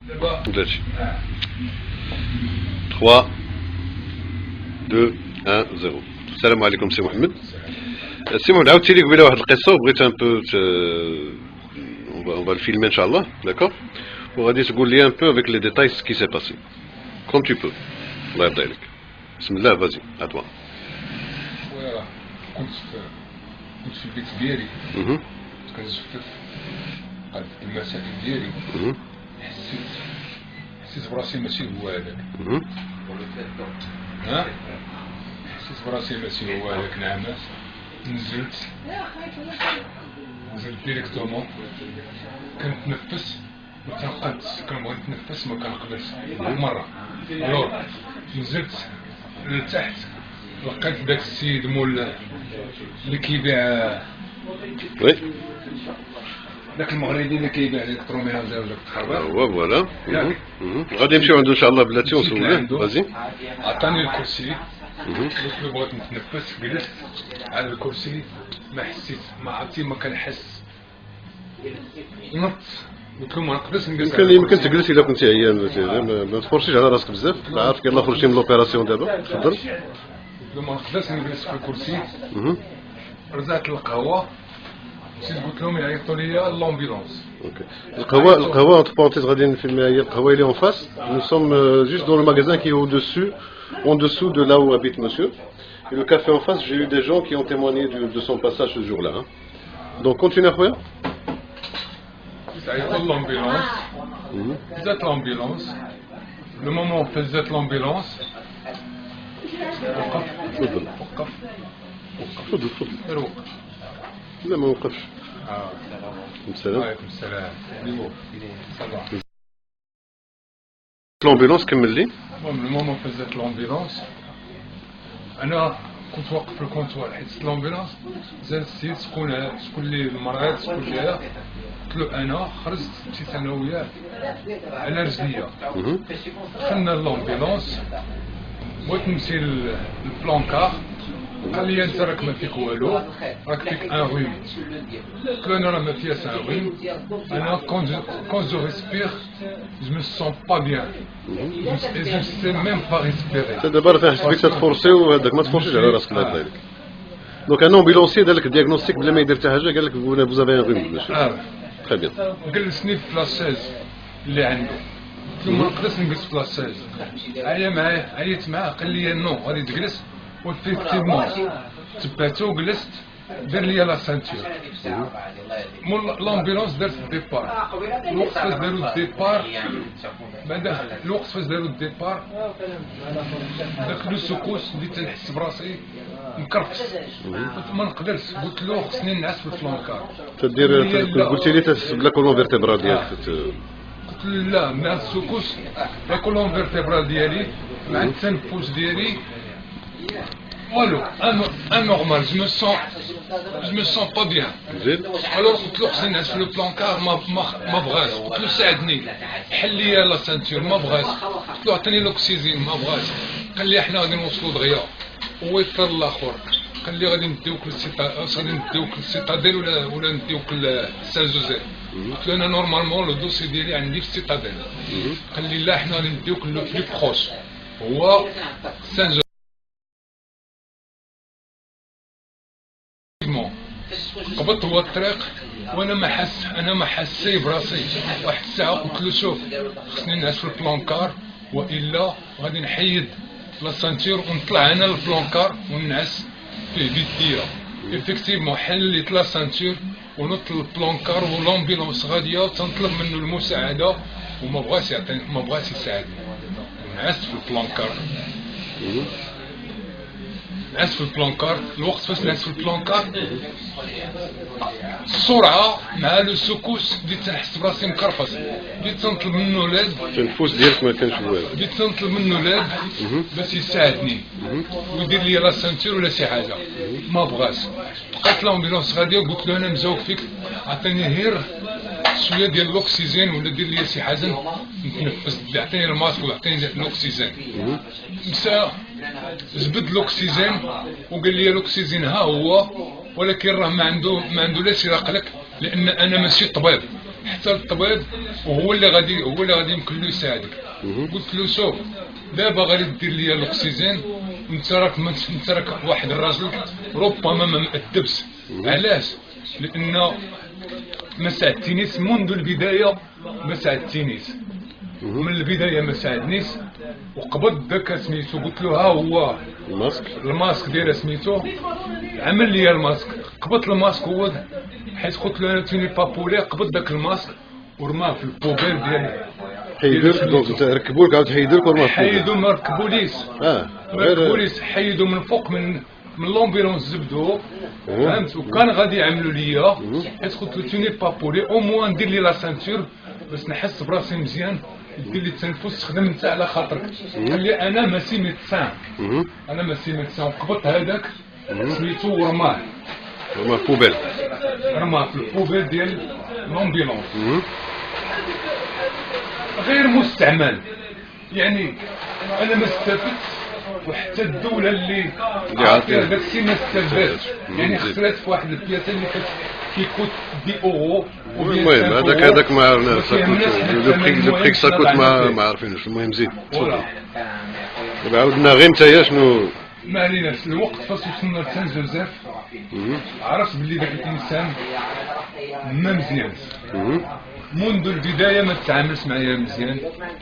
بلاتي 3 2 1 0. السلام عليكم سي محمد. سي محمد عاودتي لي قبيله واحد القصه وبغيت ان بو on va le filmer inchallah, d'accord, وغادي تقول لي un peu avec les détails ce qui s'est passé comme tu peux. الله يرضي عليك. بسم الله فازي à toi. خويا كنت في البيت ديالي كنجفف قد المسائل ديالي حسيت براسي ماشي هو هذاك. ها حسيت براسي ماشي هو هذاك. نعمات نزلت ديريكتومون كنتنفس ما تنقدش، كنبغي نتنفس ما كنقدرش مرة. الوغ نزلت لتحت لقيت داك السيد مول اللي كيبيع وي داك المغربي اللي كيبيع الالكتروميناج وداك الخرباق. هو فوالا. غادي نمشيو عنده ان شاء الله بلاتي ونسولوه. فازي عطاني الكرسي قلت له بغيت نتنفس، جلست على الكرسي ما حسيت، ما عرفتي ما كنحس. نط قلت له ما نقدرش نجلس. يمكن تجلس الا كنتي عيان، ما تفرشيش على راسك بزاف. عارف يلاه خرجتي من لوبيراسيون دابا. تفضل. قلت له ما نقدرش نجلس في الكرسي. رجعت للقهوه مشيت قلت لهم يعيطوا لي لومبيلونس. اوكي. القهوه entre parenthèses غادي نفيلميها هي القهوه اللي اون فاس. Nous sommes juste dans le magasin qui est en dessous de là où habite monsieur. Et le café en face, j'ai eu des gens qui ont témoigné de son passage ce jour-là. Hein. Donc continue خويا. عيطوا لومبيلونس. جات لومبيلونس. لو مومون فازت لومبيلونس وقف. تفضل. وقف. تفضل تفضل. غير وقف. لا ما وقفش. السلام. وعليكم السلام. لومبيلونس كمل لي. المهم المومون فازت لومبيلونس انا كنت واقف في الكونتوار حيت لومبيلونس زاد السيد شكون اللي المريض شكون جايه. قلت له انا خرجت مشيت انا وياه على رجليا. دخلنا لومبيلونس بغيت نمشي للبلانكار قال لي انت راك ما فيك والو راك فيك ان روم. قلت له انا راه ما فياش ان روم. انا كون جو ريسبير جو مي سون با بيان جو سي ميم با ريسبيري. انت دابا راه كنحس بك تتفرسي وهذاك ما تفرسيش على راسك الله يرضي عليك. دونك ان امبيلونسي دار لك دياغنوستيك بلا ما يدير حتى حاجه، قال لك vous avez un rhume monsieur. Très bien. جلسني في لاشيز اللي عنده. قلت له ما نقدرش نجلس في لاشيز. عيط معاه قال لي نو غادي تجلس. وفيكتيفمون تبعتو وجلست دار لي لا سانتور. مول لامبيلونس دارت الديبار. الوقت فاش دارو الديبار بعدا الوقت فاش دارو الديبار دخلو السكوس بديت نحس براسي مكرفس. قلت ما نقدرش. قلت له خصني نعس في الفلانكار. تدير قلتي لي تسد لا كولون فيرتيبرال ديالك. قلت له لا مع السكوس لا كولون فيرتيبرال ديالي مع التنفس ديالي والو انورمال. جو مي سون با بيان. الوغ قلت له خصني نعس في لو بلانكار. ما بغاش. قلت له ساعدني حل لي لا سانتور. ما بغاش. قلت له عطيني لوكسيزين. ما بغاش. قال لي حنا غادي نوصلوا دغيا. هو يفر الاخر قال لي غادي نديوك للسيتاديل ولا نديوك لسان جوزيف. قلت له انا نورمالمون لو دوسي ديالي عندي في السيتاديل. قال لي لا حنا غادي نديوك لو بلي بروش هو سان جوزيف. قبضت هو الطريق وانا ما حسي براسي. واحد الساعه قلت له شوف خصني نعس في البلانكار والا غادي نحيد لا سانتور ونطلع انا للبلانكار ونعس فيه بيديا. افكتيفمون حليت لا سانتور ونط للبلانكار ولومبيلونس غاديه وتنطلب منه المساعده وما بغاش يعطيني، ما بغاش يساعدني. نعست في البلانكار. نعس في البلانكار. الوقت فاش نعس في البلانكار السرعه مع لو سكوس بديت نحس براسي مكرفس. بديت تنطلب منه لاد. التنفس ديالك ما كانش والو. بديت تنطلب منه لاد باش يساعدني ويدير لي لا سانتور ولا شي حاجه. ما بغاش. بقات لامبيلونس غاديه وقلت له انا مزوق فيك عطيني غير شويه ديال الاكسجين ولا دير لي شي حاجه نتنفس. عطيني الماسك وعطيني الاكسجين. مشى جبد الاكسجين وقال لي الاكسجين ها هو ولكن راه ما عنده لا سراق لك لان انا ماشي طبيب. حتى الطبيب وهو اللي غادي يمكن له يساعدك. قلت له شوف دابا غادي دير لي الاكسجين، انت راك واحد الراجل ربما ما مأدبش. علاش؟ لان ما ساعدتنيش منذ البدايه، ما ساعدتنيش من البدايه، ما ساعدنيش. وقبض داك سميتو قلت له ها هو الماسك ديال سميتو، عمل لي الماسك، قبضت الماسك هو حيت قلت له انا توني بابولي، قبض داك الماسك ورماه في البوبيل ديال حيدوك. دونك ركبوا لك عاود حيدوا لك ورماه. حيدوا، ما ركبوليش ما ركبوليش، حيدوا من فوق من لومبيلونس زبدو، فهمت. وكان غادي يعملوا ليا حيت قلت له توني بابولي او موان دير لي لا سانتور باش نحس براسي مزيان، دير لي التنفس، تخدم انت على خاطرك. قال لي انا ماشي ميدسان، انا ماشي ميدسان. وقبضت هذاك سميتو ورماه رماه في البوبيل، رماه في البوبيل ديال لومبيلونس، غير مستعمل. يعني انا ما استفدتش، وحتى الدوله اللي عطيها داك الشيء ما استفادتش. يعني خسرت في واحد البياسه اللي كيكوت 10 اورو. المهم هذاك ما عرفناش لو بريك ساكوت ما عارفينش. المهم زيد تفضل. دابا عاودنا غير نتايا شنو ما عليناش. الوقت فاش وصلنا لسان جوزيف عرفت بلي داك الانسان ما مزيانش. منذ البدايه ما تعاملش معايا مزيان،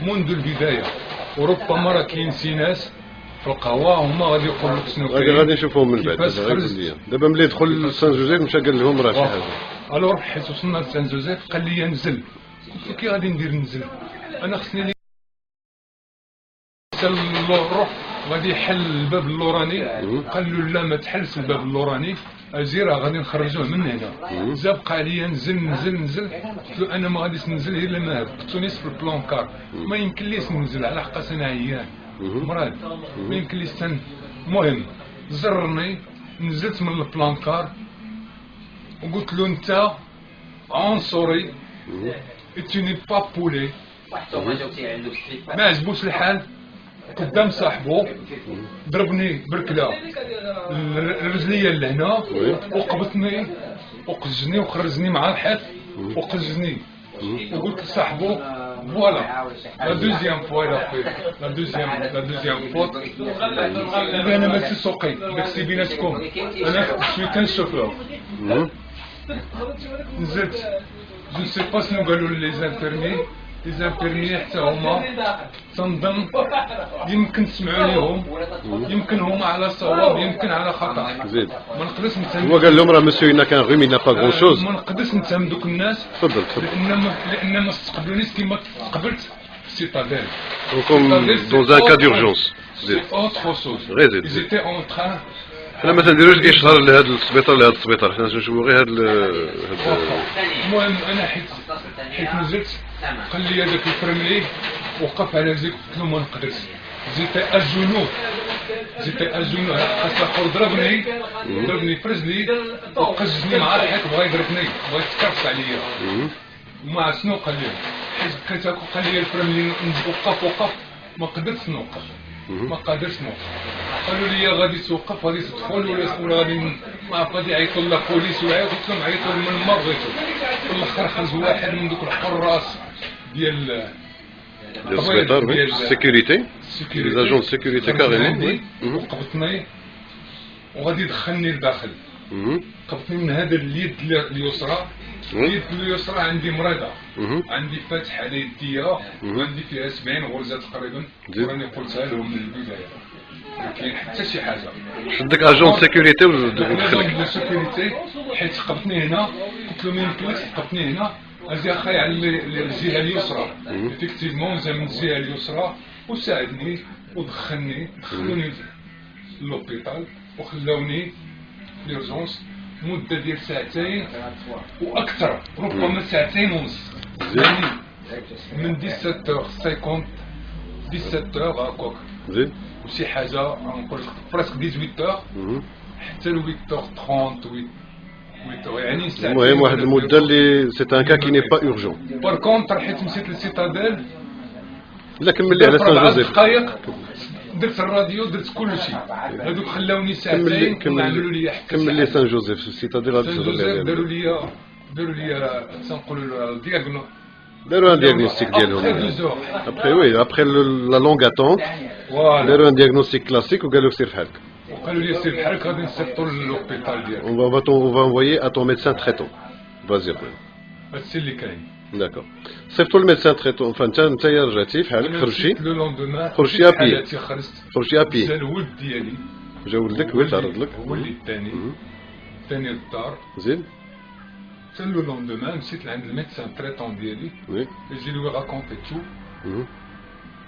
منذ البدايه. وربما راه كاين شي ناس في القهوه هما غادي يقولوا لك شنو كاين، غادي نشوفوهم من بعد. دابا ملي دخل لسان جوزيف مشى قال لهم راه شي حاجه. الوغ حيت وصلنا لسان جوزيف قال لي نزل. قلت له كي غادي ندير ننزل؟ انا خصني لي نروح. غادي يحل الباب اللوراني، قال له لا ما تحلش الباب اللوراني، اجي راه غادي نخرجوه من هنا. جا بقى عليا نزل. قلت له انا ما غاديش ننزل الا ما هبطونيش في البلانكار، ما يمكن ليش ننزل على حقاش انا عيان مراد، ما يمكن ليش المهم زرني، نزلت من البلانكار وقلت له انت عنصري، اتوني با بولي. ما عجبوش الحال قدام صاحبه، ضربني بركله الرجليه لهنا، وقبطني وقزني وخرجني مع الحيط وقزني. وقلت لصاحبه فوالا لا دوزيام فوا لا دوزيام فوت انا ماشي سوقي داكشي بيناتكم، انا شوي كان شوفور. نزلت جو سي با شنو قالوا لي زانفيرمي حتى هما تنظن يمكن تسمعوا ليهم، يمكن هما على صواب يمكن على خطا. زيد ما نقدرش نتهم. هو قال لهم راه مسيو إنا كان غيمي نا با غون شوز. ما نقدرش نتهم دوك الناس. تفضل لان ما استقبلونيش كيما قبلت في السيتاديل. كوم دون ان كا دورجونس. زيد اوتر شوز. غير زيد. زيتي اون تران. حنا ما تنديروش اشهار لهذا السبيطار لهذا السبيطار، حنا نشوفوا غير هذا. المهم انا حيت نزلت قال لي هذاك الفرملي وقف على زيك، قلت له ما نقدرش. زيتي اجونو اصلا ضربني في رجلي وقزني مع الحيط، بغا يضربني، بغا يتكرفس عليا. ومع شنو قال لي؟ حيت قال لي الفرملي وقف ما قدرتش نوقف، ما قادرش نوقف. قالوا لي غادي توقف، غادي تدخل ولا غادي ما عرف غادي يعيطوا للبوليس ولا قلت لهم عيطوا من ما بغيتو. في الاخر خرج واحد من دوك الحراس ديال السبيطار ديال السيكوريتي، لي زاجون سيكوريتي كاريمون، وقبطني وغادي يدخلني لداخل. قبطني من هذا اليد اليسرى، اليد اليسرى عندي مريضه، عندي فاتح على يديا وعندي فيها 70 غرزه تقريبا، وراني قلتها لهم من البدايه ما كاين حتى شي حاجه. شدك اجون سيكوريتي ودخلك اجون سيكوريتي حيت قبطني هنا، قلت له ما يمكنش تقبطني هنا، اجي اخاي على الجهه اليسرى. افيكتيفمون جا من الجهه اليسرى وساعدني ودخلوني للوبيتال وخلاوني ليرجونس مده ديال ساعتين واكثر، ربما ساعتين ونص. يعني من 17h50 17h هكاك زين وشي حاجه نقول لك بريسك 18h حتى ل 8h30 يعني ساعتين. المهم واحد المده اللي سي ان كا كي ني با اورجون. بار كونتر حيت مشيت للسيتاديل لا كمل لي على سان جوزيف، دقائق درت الراديو درت كل شيء، هذوك خلاوني ساعتين وعملوا لي حتى كمل لي سان جوزيف. السيتاديل غادي سان جوزيف داروا لي داروا لي تنقولوا له دياغنو داروا un diagnostic ديالهم. après 2 heures. Après, oui, après la longue attente, Voilà. داروا un diagnostic classique وقالوا لك سير في حالك. وقالوا لي سير بحالك غادي نصيفطوا للوبيتال ديالك. On va envoyer à ton médecin traitant. Vas-y après. هادشي اللي كاين. D'accord. صيفطوا الميدسان تريتون، فانت رجعتي في حالك خرجتي لو لوندومان خرجتي ابي حالاتي خرجت خرجتي ابي جا الولد ديالي جا ولدك وين تعرض لك هو اللي الثاني للدار زين حتى لو لوندومان مشيت لعند الميدسان تريتون ديالي وي يجي لي راكونتي تو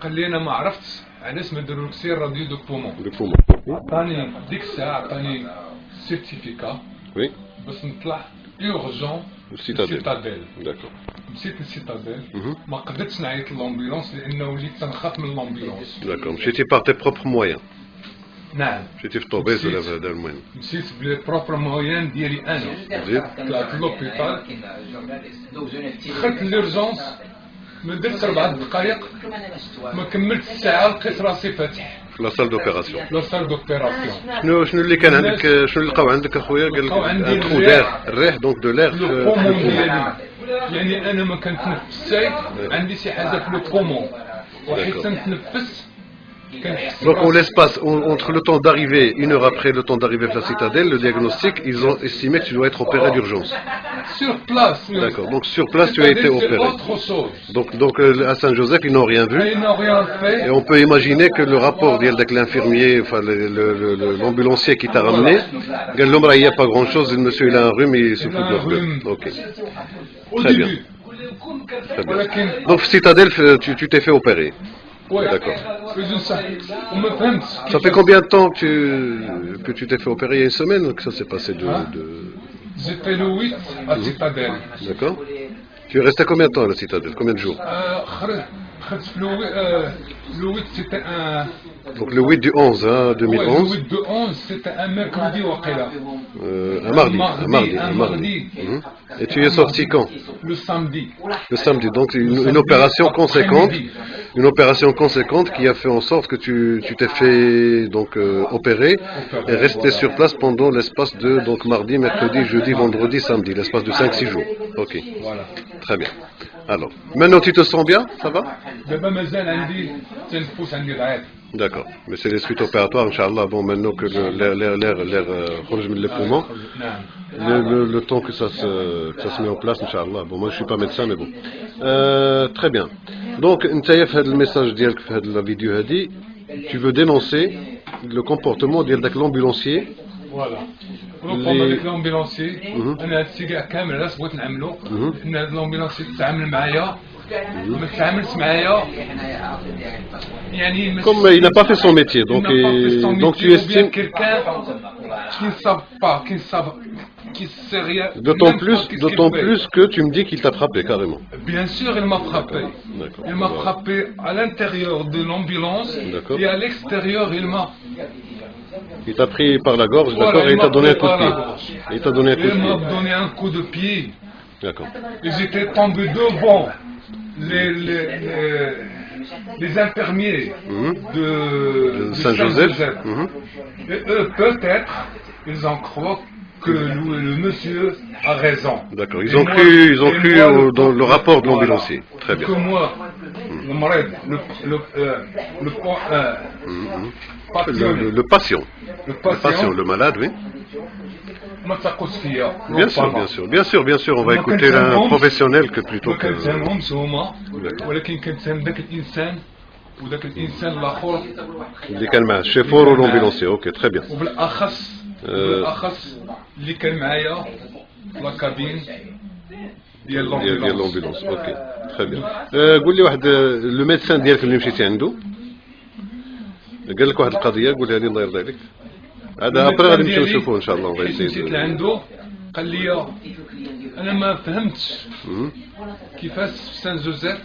قال لي انا ما عرفتش علاش ما دارولك سير راديو دو بومون لو بومون عطاني ديك الساعه عطاني سيرتيفيكا وي باش نطلع اورجون السيتاديل داكور مشيت للسيتاديل ما قدرتش نعيط للامبيلونس لانه وليت تنخاف من الامبيلونس داكور مشيتي بار تي بروبر مويان نعم مشيتي في طوبيز ولا في هذا المهم مشيت بلي بروبر مويان ديالي انا زين طلعت للوبيتال دخلت ليرجونس ما درت 4 دقائق ما كملت الساعه لقيت راسي فاتح في لا سال دوبيراسيون لا سال دوبيراسيون شنو اللي كان عندك شنو اللي لقاو عندك اخويا قال لك ان ترو دير الريح دونك دو لير في البومون ديالي يعني انا ما كنتنفسش عندي شي حاجه في البومون وحيت تنتنفس Donc on laisse pas, entre le temps d'arriver, 1 heure après le temps d'arriver à la citadelle, le diagnostic, ils ont estimé que tu dois être opéré d'urgence. Sur place. D'accord, donc sur place tu as été opéré. Autre chose. Donc à Saint-Joseph ils n'ont rien vu. Ils n'ont rien fait. Et on peut imaginer que le rapport avec l'infirmier, enfin l'ambulancier qui t'a ramené, il n'y a pas grand chose, le monsieur il a un rhume, il se fout de l'ordre. Ok. Très bien. Très bien. Donc citadelle, tu t'es fait opérer. Ouais. D'accord. Ça fait combien de temps que tu t'es fait opérer? Il y a une semaine que ça s'est passé de... J'étais le 8 à Citadelle. D'accord. Tu es resté combien de temps à la Citadelle? Combien de jours? Le 8 c'était un... Donc le 8 du 11, hein, 2011. Ouais, le 8 du 11 c'était un mercredi au Qila. Un mardi. Et tu es sorti quand? Le samedi. Le samedi, donc une opération conséquente. Une opération conséquente qui a fait en sorte que tu t'es fait donc opérer et rester sur place pendant l'espace de donc mardi, mercredi, jeudi, vendredi, samedi, l'espace de 5-6 jours. Ok. Voilà. Très bien. Alors, maintenant tu te sens bien? Ça va? D'accord. Mais c'est les suites opératoires, Inch'Allah. Bon, maintenant que l'air change les poumons, le temps que ça se met en place, Inch'Allah. Bon, moi je suis pas médecin, mais bon. Très bien. Donc, le message de la vidéo a dit, tu veux dénoncer le comportement de l'ambulancier. Voilà. avec l'ambulancier انا هاد الشيء كاع كامل علاش بغيت نعملو ان هاد الامبيلانسي تعامل معايا ما تعاملش معايا يعني comme il n'a pas fait son métier donc tu estimes quelqu'un qui ne savent pas qui sait rien d'autant plus que tu me dis qu'il t'a frappé carrément. Bien sûr il m'a frappé. Il m'a frappé à l'intérieur de l'ambulance et à l'extérieur il t'a pris par la gorge, d'accord, et il t'a donné un coup de pied. Il t'a donné un coup de pied. Il m'a donné un coup de pied. D'accord. Et j'étais tombé devant les infirmiers de Saint-Joseph. Et eux, peut-être, ils en croient que le monsieur a raison. D'accord. Ils ont cru dans le rapport de l'ambulancier. Très bien. Que moi, le patient, le malade, oui. Bien sûr, on va écouter un professionnel que plutôt que... اللي كان معاه الشيفور والامبيلونسي. اوكي très bien. وبالاخص اللي كان معايا في لاكابين ديال لومبيلونس. اوكي très bien. قول لي واحد لو ميدسان ديالك اللي مشيتي عنده قال لك واحد القضيه قولها لي الله يرضي عليك. هذا ابري غادي نمشيو نشوفوه ان شاء الله. مشيت لعنده قال لي انا ما فهمتش كيفاش في سان جوزيف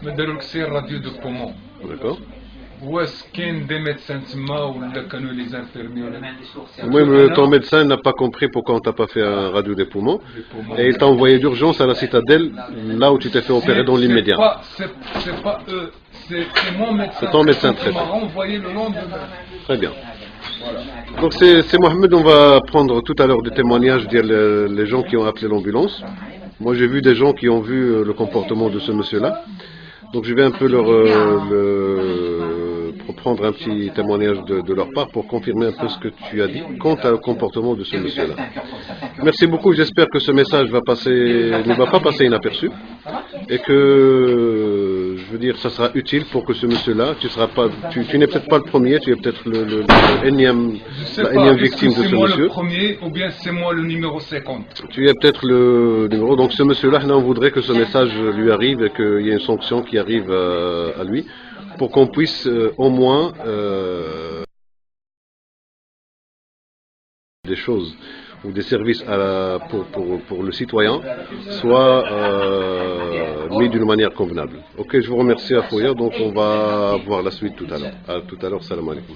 ما دارولك سير راديو دو بومون. داكور. واش كاين دي ميدسان تما ولا كانوا لي زانفيرمي ولا المهم ton médecin n'a pas compris pourquoi on t'a pas fait un radio des poumons et il t'a envoyé d'urgence à la citadelle là où tu t'es fait opérer dans l'immédiat. C'est pas eux, c'est mon médecin. C'est ton médecin traitant. Qui m'a renvoyé le lendemain. Très bien. Donc c'est Mohamed, on va prendre tout à l'heure des témoignages des gens qui ont appelé l'ambulance. Moi j'ai vu des gens qui ont vu le comportement de ce monsieur-là. Donc je vais un peu prendre un petit témoignage de leur part pour confirmer un peu ce que tu as dit quant au comportement de ce monsieur-là. Merci beaucoup, j'espère que ce message ne va pas passer inaperçu et que, je veux dire, ça sera utile pour que ce monsieur-là, tu n'es peut-être pas le premier, tu es peut-être la énième victime de ce monsieur. C'est moi le premier ou bien c'est moi le numéro 50. Tu es peut-être le numéro, donc ce monsieur-là, on voudrait que ce message lui arrive et qu'il y ait une sanction qui arrive à lui pour qu'on puisse au moins des choses ou des services pour le citoyen soient mis d'une manière convenable. Ok, je vous remercie à Fouya, donc on va voir la suite tout à l'heure. À tout à l'heure, salam alaikum.